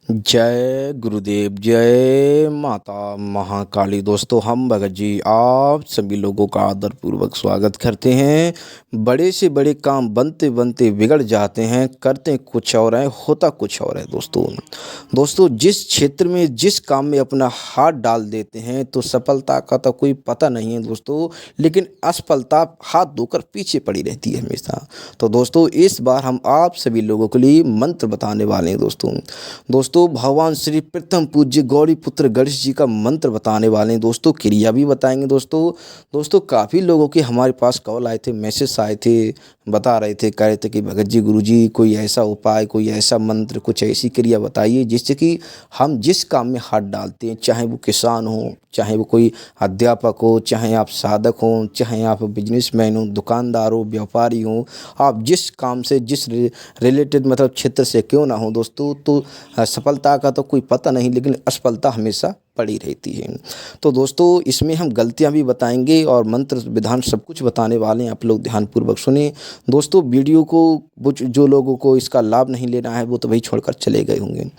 जय गुरुदेव, जय माता महाकाली। दोस्तों, हम भगत जी आप सभी लोगों का आदरपूर्वक स्वागत करते हैं। बड़े से बड़े काम बनते बनते बिगड़ जाते हैं, करते कुछ और है, होता कुछ और है। दोस्तों, जिस क्षेत्र में जिस काम में अपना हाथ डाल देते हैं तो सफलता का तो कोई पता नहीं है दोस्तों, लेकिन असफलता हाथ धोकर पीछे पड़ी रहती है हमेशा। तो दोस्तों, इस बार हम आप सभी लोगों के लिए मंत्र बताने वाले हैं। दोस्तों भगवान श्री प्रथम पूज्य गौरी पुत्र गणेश जी का मंत्र बताने वाले हैं। दोस्तों, क्रिया भी बताएंगे। दोस्तों काफ़ी लोगों के हमारे पास कॉल आए थे, मैसेज आए थे, बता रहे थे, कह रहे थे कि भगत जी, गुरु जी, कोई ऐसा उपाय, कोई ऐसा मंत्र, कुछ ऐसी क्रिया बताइए जिससे कि हम जिस काम में हाथ डालते हैं, चाहे वो किसान हो, चाहे वो कोई अध्यापक हो, चाहे आप साधक हो, चाहे आप बिजनेसमैन हो, दुकानदार हो, व्यापारी हो, आप जिस काम से जिस रिलेटेड मतलब क्षेत्र से क्यों ना हो दोस्तों, तो सफलता का तो कोई पता नहीं, लेकिन असफलता हमेशा पड़ी रहती है। तो दोस्तों, इसमें हम गलतियां भी बताएंगे और मंत्र विधान सब कुछ बताने वाले हैं। आप लोग ध्यानपूर्वक सुने। दोस्तों, वीडियो को जो लोगों को इसका लाभ नहीं लेना है वो तो वही छोड़कर चले गए होंगे।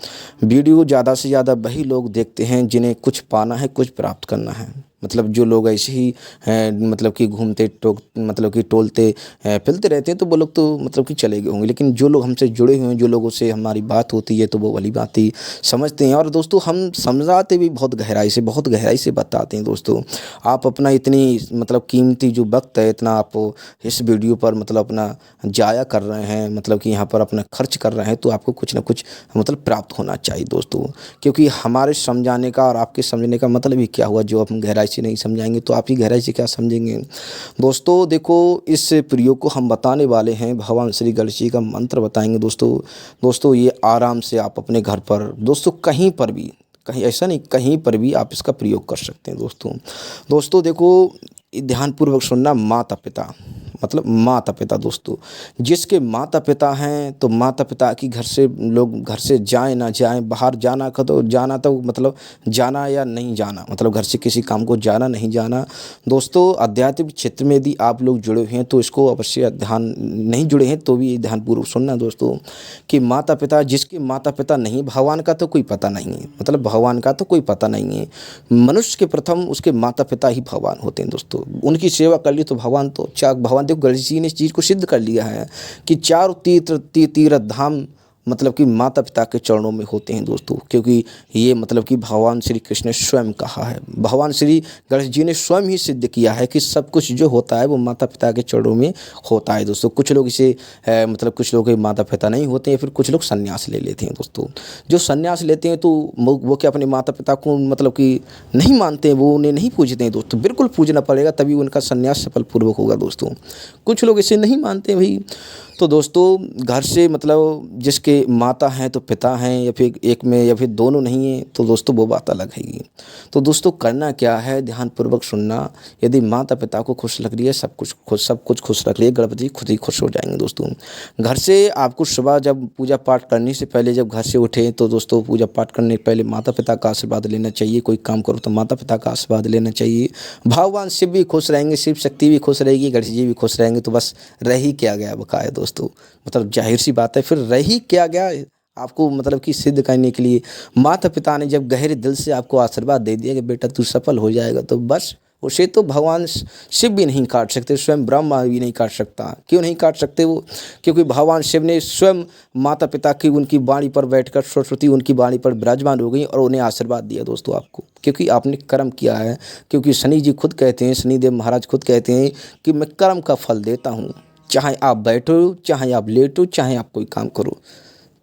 वीडियो ज़्यादा से ज़्यादा वही लोग देखते हैं जिन्हें कुछ पाना है, कुछ प्राप्त करना है। मतलब जो लोग ऐसे ही मतलब कि घूमते मतलब कि टोलते फिरते रहते हैं तो वो लोग तो मतलब कि चले गए होंगे। लेकिन जो लोग हमसे जुड़े हुए हैं, जो लोगों से हमारी बात होती है, तो वो वाली बात ही समझते हैं। और दोस्तों, हम समझाते भी बहुत गहराई से बताते हैं। दोस्तों, आप अपना इतनी मतलब कीमती जो वक्त है, इतना आप इस वीडियो पर मतलब अपना जाया कर रहे हैं, मतलब कि यहाँ पर अपना खर्च कर रहे हैं, तो आपको कुछ ना कुछ मतलब प्राप्त होना चाहिए दोस्तों। क्योंकि हमारे समझाने का और आपके समझने का मतलब ही क्या हुआ। जो हम गहराई से नहीं समझाएंगे तो आप ही गहराई से क्या समझेंगे। दोस्तों देखो, इस प्रयोग को हम बताने वाले हैं, भगवान श्री गणेश जी का मंत्र बताएंगे। दोस्तों ये आराम से आप अपने घर पर, दोस्तों कहीं पर भी, कहीं ऐसा नहीं, कहीं पर भी आप इसका प्रयोग कर सकते हैं। दोस्तों देखो, ध्यानपूर्वक सुनना। माता पिता मतलब माता पिता, दोस्तों जिसके माता पिता हैं, तो माता पिता की घर से लोग घर से जाएं ना जाएं, बाहर जाना का तो जाना, तो मतलब जाना या नहीं जाना, मतलब घर से किसी काम को जाना नहीं जाना। दोस्तों, आध्यात्मिक क्षेत्र में यदि आप लोग जुड़े हुए हैं तो इसको अवश्य ध्यान, नहीं जुड़े हैं तो भी ध्यानपूर्वक सुनना दोस्तों, कि माता पिता, जिसके माता पिता नहीं, भगवान का तो कोई पता नहीं है, मतलब भगवान का तो कोई पता नहीं है। मनुष्य के प्रथम उसके माता पिता ही भगवान होते हैं। दोस्तों, उनकी सेवा कर ली तो भगवान, तो भगवान देखो, गणेश जी ने इस चीज़ को सिद्ध कर लिया है कि चारों तीर्थ धाम मतलब कि माता पिता के चरणों में होते हैं दोस्तों। क्योंकि ये मतलब कि भगवान श्री कृष्ण ने स्वयं कहा है, भगवान श्री गणेश जी ने स्वयं ही सिद्ध किया है कि सब कुछ जो होता है वो माता पिता के चरणों में होता है। दोस्तों, कुछ लोग इसे मतलब कुछ लोग के माता पिता नहीं होते हैं, फिर कुछ लोग संन्यास ले लेते हैं। दोस्तों, जो संन्यास लेते हैं तो वो क्या अपने माता पिता को मतलब कि नहीं मानते हैं, वो उन्हें नहीं पूजते हैं। दोस्तों, बिल्कुल पूजना पड़ेगा, तभी उनका संन्यास सफलपूर्वक होगा। दोस्तों, कुछ लोग इसे नहीं मानते भाई। तो दोस्तों, घर से मतलब जिसके माता हैं तो पिता हैं, या फिर एक में या फिर दोनों नहीं हैं, तो दोस्तों वो बात अलग है। तो दोस्तों, करना क्या है, ध्यानपूर्वक सुनना। यदि माता पिता को खुश लग रही है, सब कुछ खुश रख रही है, गणपति खुद ही खुश हो जाएंगे। दोस्तों, घर से आपको सुबह जब पूजा पाठ करने से पहले जब घर से उठे, तो दोस्तों पूजा पाठ करने से पहले माता पिता का आशीर्वाद लेना चाहिए। कोई काम करो तो माता पिता का आशीर्वाद लेना चाहिए। भगवान शिव भी खुश रहेंगे, शिव शक्ति भी खुश रहेगी, गणेश जी भी खुश रहेंगे। तो बस रह ही क्या गया बकाया दोस्तों, मतलब जाहिर सी बात है, फिर रह ही क्या गया। आपको मतलब कि सिद्ध करने के लिए माता पिता ने जब गहरे दिल से आपको आशीर्वाद दे दिया कि बेटा तू सफल हो जाएगा, तो बस उसे तो भगवान शिव भी नहीं काट सकते, स्वयं ब्रह्मा भी नहीं काट सकता। क्यों नहीं काट सकते वो? क्योंकि भगवान शिव ने स्वयं माता पिता की उनकी बाणी पर बैठकर, सरस्वती उनकी बाणी पर विराजमान हो गई और उन्हें आशीर्वाद दिया दोस्तों आपको, क्योंकि आपने कर्म किया है। क्योंकि शनि जी खुद कहते हैं, शनिदेव महाराज खुद कहते हैं कि मैं कर्म का फल देता हूँ, चाहे आप बैठो, चाहे आप लेटो, चाहे आप कोई काम करो,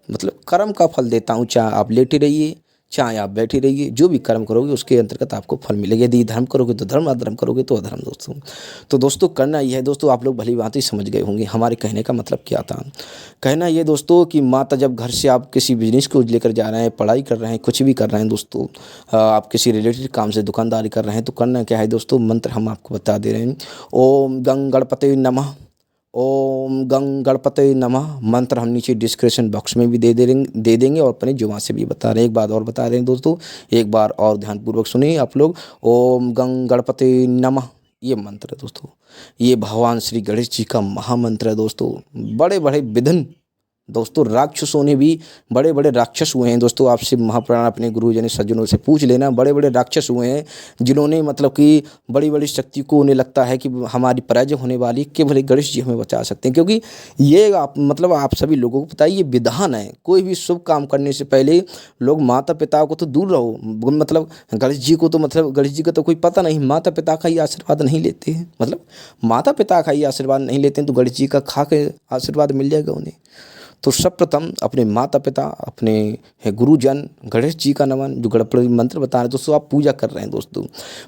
मतलब कर्म का फल देता हूँ। चाहे आप लेटे रहिए, चाहे आप बैठे रहिए, जो भी कर्म करोगे उसके अंतर्गत आपको फल मिलेगा। यदि धर्म करोगे तो धर्म, अधर्म करोगे तो अधर्म। दोस्तों, तो दोस्तों करना यह है। दोस्तों, आप लोग भली बात ही समझ गए होंगे हमारे कहने का मतलब क्या था। कहना ये दोस्तों कि माता, जब घर से आप किसी बिजनेस को लेकर जा रहे हैं, पढ़ाई कर रहे हैं, कुछ भी कर रहे हैं दोस्तों, आप किसी रिलेटेड काम से दुकानदारी कर रहे हैं, तो करना क्या है दोस्तों, मंत्र हम आपको बता दे रहे हैं। ओम गंग गणपते नमः, ओम गंग गणपते नमः मंत्र हम नीचे डिस्क्रिप्शन बॉक्स में भी दे देंगे और अपनी जुबान से भी बता रहे हैं। एक बात और बता रहे हैं दोस्तों, एक बार और ध्यानपूर्वक सुनिए आप लोग। ओम गंग गणपते नमः, ये मंत्र है दोस्तों, ये भगवान श्री गणेश जी का महामंत्र है दोस्तों। बड़े बड़े विघ्न दोस्तों राक्षसों ने भी, बड़े बड़े राक्षस हुए हैं दोस्तों, आपसे महापुराण अपने गुरुजन सज्जनों से पूछ लेना, बड़े बड़े राक्षस हुए हैं जिन्होंने मतलब कि बड़ी बड़ी शक्ति को उन्हें लगता है कि हमारी पराजय होने वाली, केवल एक गणेश जी हमें बचा सकते हैं। क्योंकि ये आप मतलब आप सभी लोगों को पता है, ये विधान है, कोई भी शुभ काम करने से पहले लोग माता पिता को तो दूर रहो, मतलब गणेश जी को तो मतलब गणेश जी का तो कोई पता नहीं, माता पिता का ही आशीर्वाद नहीं लेते हैं, मतलब माता पिता का ही आशीर्वाद नहीं लेते हैं तो गणेश जी का खा के आशीर्वाद मिल जाएगा उन्हें। तो सर्वप्रथम अपने माता पिता, अपने गुरुजन, गणेश जी का नमन, जो गणपति मंत्र बता रहे हैं दोस्तों, आप पूजा कर रहे हैं दोस्तों,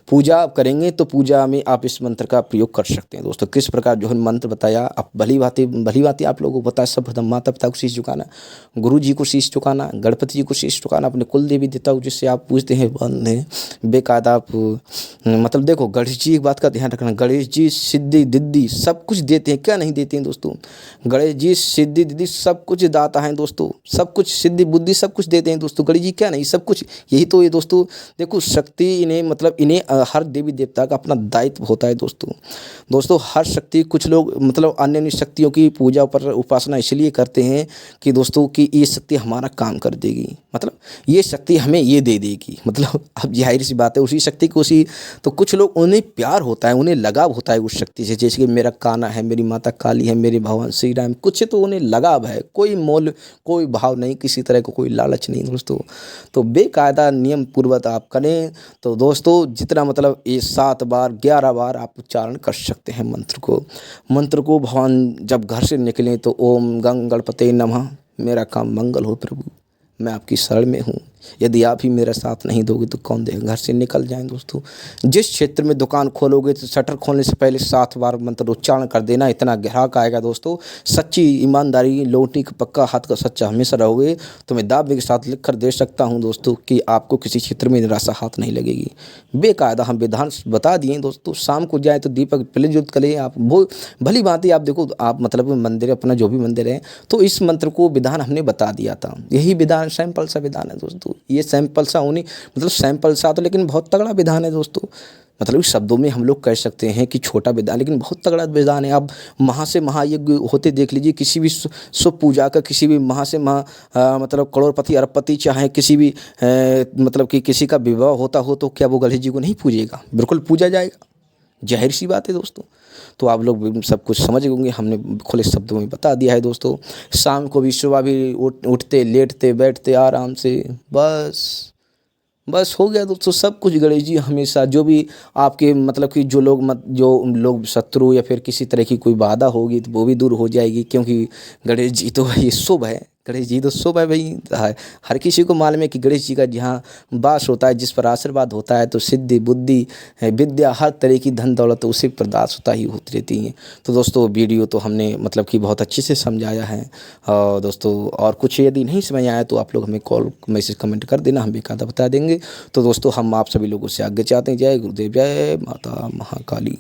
पूजा आप करेंगे तो पूजा में आप इस मंत्र का प्रयोग कर सकते हैं दोस्तों। किस प्रकार जो है मंत्र बताया, आप भली भांति आप लोगों को बताया। सर्वप्रथम माता पिता को शीश झुकाना, गुरु जी को शीश झुकाना, गणपति जी को शीश झुकाना, अपने कुल देवी देवता को जिससे आप पूछते हैं बेकायदा आप मतलब देखो, गणेश जी एक बात का ध्यान रखना, गणेश जी सिद्धि दिद्धि सब कुछ देते हैं, क्या नहीं देते हैं दोस्तों? गणेश जी सिद्धि दिद्धि सब कुछ दाता हैं दोस्तों, सब कुछ सिद्धि बुद्धि सब कुछ देते हैं दोस्तों। गणेश जी क्या नहीं, सब कुछ, यही तो ये दोस्तों देखो शक्ति इन्हें मतलब इन्हें हर देवी देवता का अपना दायित्व होता है दोस्तों। दोस्तों हर शक्ति, कुछ लोग मतलब अन्य अन्य शक्तियों की पूजा पर उपासना इसलिए करते हैं कि दोस्तों कि ये शक्ति हमारा काम कर देगी, मतलब ये शक्ति हमें ये दे देगी, मतलब अब जाहिर सी बात है उसी शक्ति को उसी, तो कुछ लोग उन्हें प्यार होता है, उन्हें लगाव होता है उस शक्ति से, जैसे कि मेरा कान्हा है, मेरी माता काली है, मेरे भगवान श्री राम, कुछ तो उन्हें लगाव है, कोई मोल कोई भाव नहीं, किसी तरह का कोई लालच नहीं दोस्तों। तो बेकायदा नियम पूर्वक आप करें तो दोस्तों जितना मतलब ये 7 बार 11 बार आप उच्चारण कर सकते हैं मंत्र को भगवान जब घर से निकलें तो ओम गंग गणपते नमः, मेरा काम मंगल हो प्रभु, मैं आपकी शरण में हूँ, यदि आप ही मेरा साथ नहीं दोगे तो कौन देगा। घर से निकल जाएं दोस्तों, जिस क्षेत्र में दुकान खोलोगे तो शटर खोलने से पहले 7 बार मंत्र उच्चारण कर देना, इतना ग्राहक आएगा दोस्तों। सच्ची ईमानदारी, लौटी का पक्का हाथ का सच्चा हमेशा रहोगे तो मैं दावे के साथ लिख कर दे सकता हूं दोस्तों कि आपको किसी क्षेत्र में निराशा हाथ नहीं लगेगी। बेकायदा हम विधान बता दिए दोस्तों, शाम को जाए तो दीपक प्रज्वलित करें आप, वो भली भांति आप देखो, आप मतलब मंदिर अपना जो भी मंदिर है तो इस मंत्र को विधान हमने बता दिया था, यही विधान सैंपल सा विधान है दोस्तों, ये सैंपल सा होनी मतलब सैंपल सा तो लेकिन बहुत तगड़ा विधान है दोस्तों। मतलब इस शब्दों में हम लोग कह सकते हैं कि छोटा विधान लेकिन बहुत तगड़ा विधान है। आप महा से महायज्ञ होते देख लीजिए, किसी भी शुभ पूजा का, किसी भी महा से महा मतलब करोड़पति अरबपति चाहे किसी भी मतलब कि किसी का विवाह होता हो तो क्या वो गणेश जी को नहीं पूजेगा? बिल्कुल पूजा जाएगा, जाहिर सी बात है दोस्तों। तो आप लोग सब कुछ समझ होंगे, हमने खुले शब्दों में बता दिया है दोस्तों। शाम को भी सुबह भी उठते लेटते बैठते आराम से बस हो गया दोस्तों सब कुछ। गणेश जी हमेशा जो भी आपके मतलब कि जो लोग शत्रु या फिर किसी तरह की कोई बाधा होगी तो वो भी दूर हो जाएगी, क्योंकि गणेश जी तो ये शुभ है, गणेश जी तो शुभ है भाई। हर किसी को मालूम है कि गणेश जी का जहाँ वास होता है, जिस पर आशीर्वाद होता है तो सिद्धि बुद्धि विद्या हर तरह की धन दौलत तो उसी पर दास होता ही होती रहती है। तो दोस्तों वीडियो तो हमने मतलब कि बहुत अच्छे से समझाया है, और दोस्तों और कुछ यदि नहीं समझ आया तो आप लोग हमें कॉल मैसेज कमेंट कर देना, हम बेकायदा बता देंगे। तो दोस्तों हम आप सभी लोगों से आगे चाहते हैं। जय गुरुदेव, जय माता महाकाली।